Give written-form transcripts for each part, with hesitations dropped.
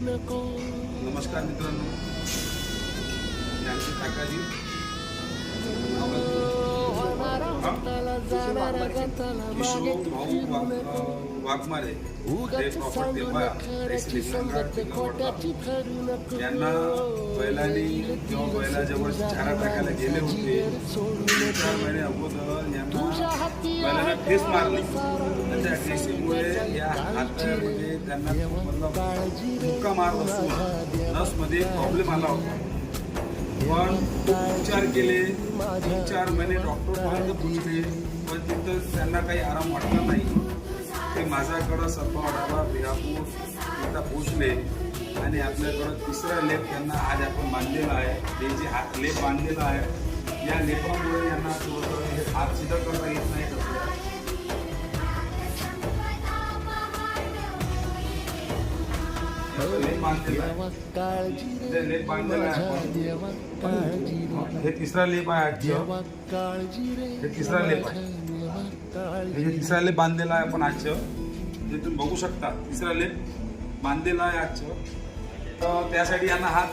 नमस्कार मित्रांनो, यांची काकाजी किशोर भाऊ वाघमारे यांना बैलांनी जेव्हा बैलाजवळ चारा टाकायला गेले होते 4 महिने अगोदर यांना बैलांना ठेस मारली. त्या ठेसीमुळे या हातामध्ये त्यांना मुक्का मार बसून नसमध्ये प्रॉब्लेम आला होता. पण उपचार केले, 3-4 महिने डॉक्टरपर्यंत पोचले, पण तिथं त्यांना काही आराम वाटला नाही. ते माझ्याकडं सत्तावाडाला बिहापूर तिथं पोचले आणि आपल्याकडं तिसरा लेप त्यांना आज आपण बांधलेला आहे. ते जे हात लेप बांधलेला आहे, या लेपामुळे यांना थोडंसं हात सिद्ध करता येत नाही. लेप बांधलेला आहे. हे तिसरा लेप आहे आजचं. हे तिसरा लेप आहे. हे तिसरा लेप बांधलेला आहे आपण आजचं. जे तुम्ही बघू शकता, तिसरा लेप बांधलेला आहे आजचं. तर त्यासाठी यांना हात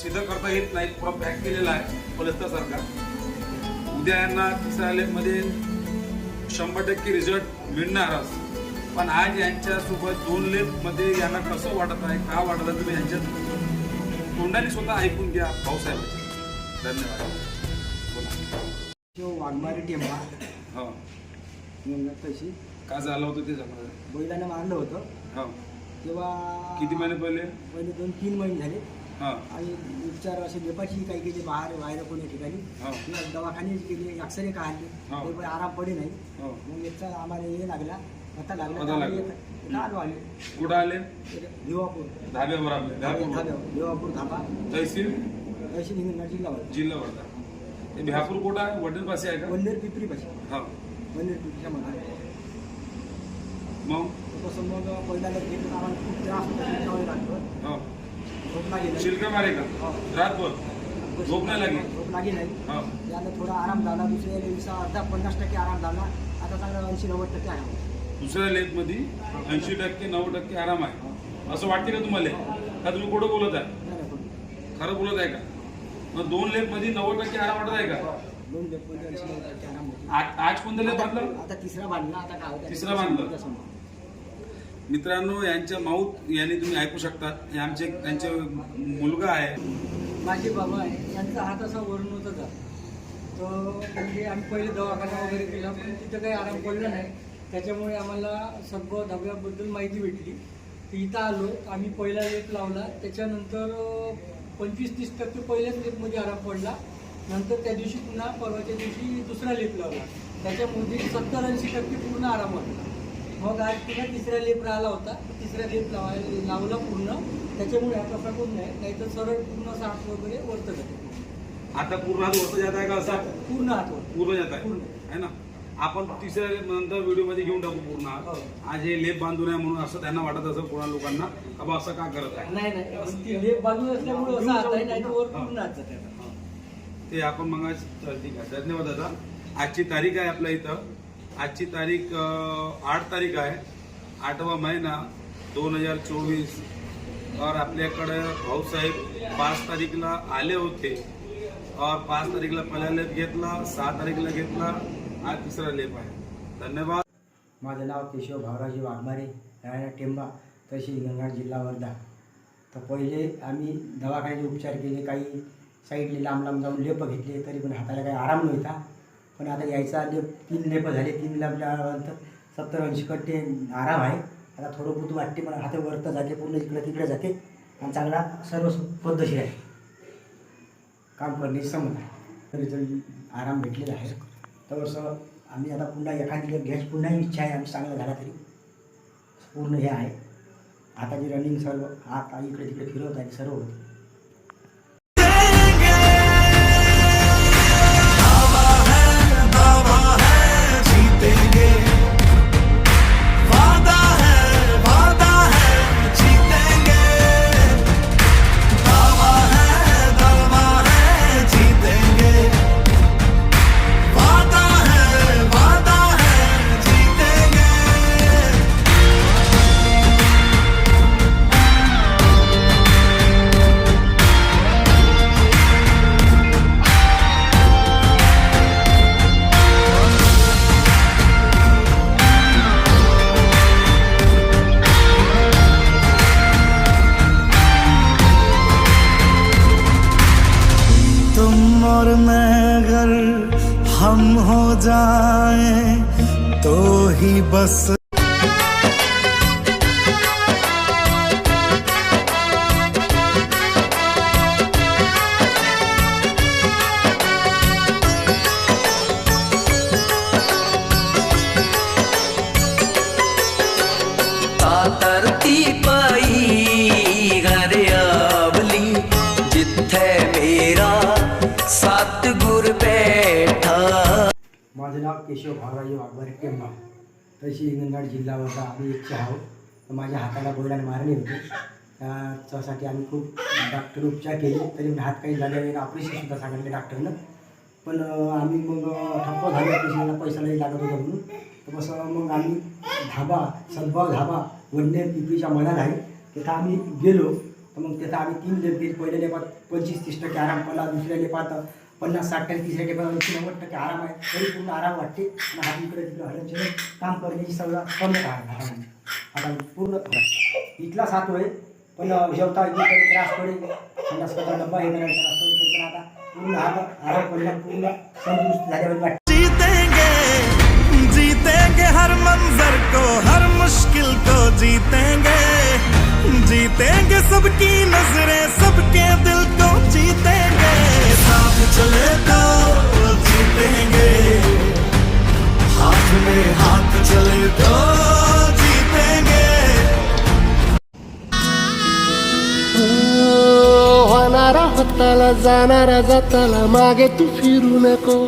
सिद्ध करता येत नाही, पुरा पॅक केलेला आहे पलस्तासारखा. उद्या यांना तिसऱ्या लेपमध्ये 100% रिझल्ट मिळणारच. पण आज यांच्यासोबत 2 लेपमध्ये यांना कसं वाटत आहे, का वाटत आहे, तुम्ही यांच्या तोंडाने स्वतः ऐकून घ्या भाऊसाहेबांचे. धन्यवाद. वाघमारे टेंबा हो, तशी का झालं होतं ते जमा बैलानं मारलं होतं. हो, तेव्हा किती महिने पहिले? 2-3 महिने झाले. हां, आणि उपचार असे लेपाची काही केली बाहेर कोणी ठिकाणी. दवाखाने केले, एक्सरे काढले, ते पण आराम पडे नाही. मग याचा आम्हाला हे लागला, आता लागला. आलो आले. कुठं आले? भिवापूर धाब्यावर आपले. भिवापूर धाबा, तहसील जिल्हा जिल्हा वर्धा. हे बिहापूर कुठं आहे? वडील पाशी आहे का? वंदेर पिपरी पाशी. हा, वंदेर पिपरीच्या मध्ये. मग तसं मग पहिल्याला घेऊन आम्हाला खूप त्रास होता. लागतो. हो, झोप लागेल. शिल्का मारे का? रातभर झोप नाही लागली? झोप लागेल नाही. हो, त्याला थोडा आराम झाला. दुसऱ्या दिवसा अर्धा 50% आराम झाला. आता चांगला 80-90% आराम. दुसऱ्या लेपमध्ये 80%-90% आराम आहे असं वाटते का तुम्हाला? का तुम्ही कुठं बोलत आहे? खरं बोलत आहे का? मग 2 लेपमध्ये 90% आराम वाटत आहे का? 2 लेपमध्ये 80-90% आराम होतो. आज कोणतं लेप बांधलं? आता तिसरा बांधला. आता काय तिसरा बांधलं. मित्रांनो, यांच्या माऊथ यांनी तुम्ही ऐकू शकतात. हे आमचे त्यांचे मुलगा आहे, माझे बाबा आहे. यांचा हात असा वरून होता का, तर म्हणजे आम्ही पहिले दवाखाना वगैरे केला, पण तिथं काही आराम पडला नाही. त्याच्यामुळे आम्हाला सर्व धाब्याबद्दल माहिती भेटली. तर इथं आलो, आम्ही पहिला लेप लावला. त्याच्यानंतर 25-30% पहिल्याच लेपमध्ये आराम पडला. नंतर त्या दिवशी पुन्हा परवाच्या दिवशी दुसरा लेप लावला. त्याच्यामध्ये 70-80% पूर्ण आराम वाटला. मग आज पुन्हा तिसरा लेप राहिला होता. तिसरा लेप लावला पूर्ण. त्याच्यामुळे हा कसा कोण नाही तर सरळ पूर्ण हात वगैरे वरतं जाते. आता पूर्ण हात वरतं जात आहे का? असा पूर्ण हात पूर्ण जात आहे है ना. आपण तिसऱ्या नंतर व्हिडिओमध्ये घेऊन टाकू पूर्ण हात. आज हे लेप बांधून आहे म्हणून असं त्यांना वाटत असं कोणा लोकांना, बाबा असं का करत आहे. नाही, लेप बांधून असल्यामुळे असं हात आहे, नाही तर वर पूर्ण हात जाते. ते आपण मग ठीक आहे. धन्यवाद दादा. आजची तारीख आहे आपल्या इथं. आजची तारीख 8 तारीख आहे, 8वा महिना 2024. और आपल्याकडे भाऊसाहेब 5 तारीखला आले होते. और 5 तारीखला पहिला लेप घेतला, 6 तारीखला घेतला, आज तिसरा लेप आहे. धन्यवाद. माझं नाव केशव भावराजी वाघमारे, राहणार टेंबा, तहसील हिंगणघाट, जिल्हा वर्धा. तर पहिले आम्ही दवाखान्याचे उपचार केले, काही साईडले लांब जाऊन लेप घेतले, तरी पण हाताला काही आराम नव्हता. पण आता यायचा लेप 3 लेप झाले. 3 लेपल्यानंतर 70-80% आराम आहे. आता थोडं बहुत वाटते, पण हात वरतं जाते, पूर्ण इकडे तिकडे जाते आणि चांगला सर्व पद्धतशीर आहे. काम करण्याची क्षमता आहे. रिझल्ट आराम भेटलेला आहे. तर असं आम्ही आता पुन्हा एखादी लेप घ्यायची पुन्हा इच्छा आहे. आम्ही चांगलं झाला तरी पूर्ण हे आहे. आता जी रनिंग सर्व हात इकडे तिकडे फिरवत आहे सर्व होते. और मैं अगर हम हो जाएं तो ही बस। तरती पाई घर आवली जिथे मेरा सतगुर बैठा। माझं नाव केशव भावराजी वाघमारे टेंबा, तशी हिंगणघाट जिल्हा वर्धा. आम्ही एकचे आहोत. तर माझ्या हाताला बैलाने मारले होते. त्याच्यासाठी आम्ही खूप डॉक्टर उपचार केले, तरी हात काही झाले, ऑपरेशनसुद्धा सांगितले डॉक्टरनं. पण आम्ही मग ठप्प झालो, ऑपरेशनला पैसा नाही लागत होता म्हणून. तर कसं मग आम्ही सद्भाव धाबा वडनेर पिपरीच्या मनात आहे, तिथं आम्ही गेलो. तर मग तिथं आम्ही 3 लेप गेले. पहिल्या लेपात 25-30% आराम पडला, दुसऱ्या लेपात 50-60%, तिसऱ्या लेपात 80-90% आराम आहे. तरी पूर्ण आराम वाटते. आणि हात इकडे तिकडे हलनचलन काम करण्याची सगळं कमी आहे. आता पूर्ण इथला साथ होय, पण जेवता इकडे त्रास पडेल, संडासचा डब्बा हे करायला त्रास पडेल. पण आता पूर्ण हात आराम पडला, पूर्ण तंदुरुस्त झाल्यावर वाटते. जीतेंगे हर मंजर को, हर मुश्किल को जीतेंगे, जीतेंगे सबकी नजरें, सबके दिल को जीतेंगे, साथ चले तो जीतेंगे, हाथ में हाथ चले तो जीतेंगे। होणारा होताला जाणारा जाताला मागे तू फिरू नको,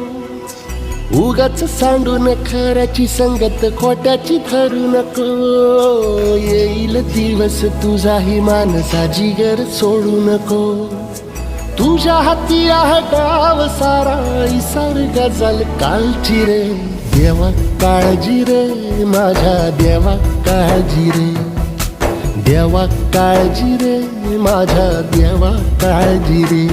उगाच सांडून खऱ्याची संगत खोट्याची धरू नको. येईल दिवस तुझाही मानसा जिगर सोडू नको, तुझ्या हाती आहे गाव सारा इसार गजल कालची रे. देवा काळजी रे माझ्या देवा काळजी रे, देवा काळजी रे माझ्या देवा काळजी रे.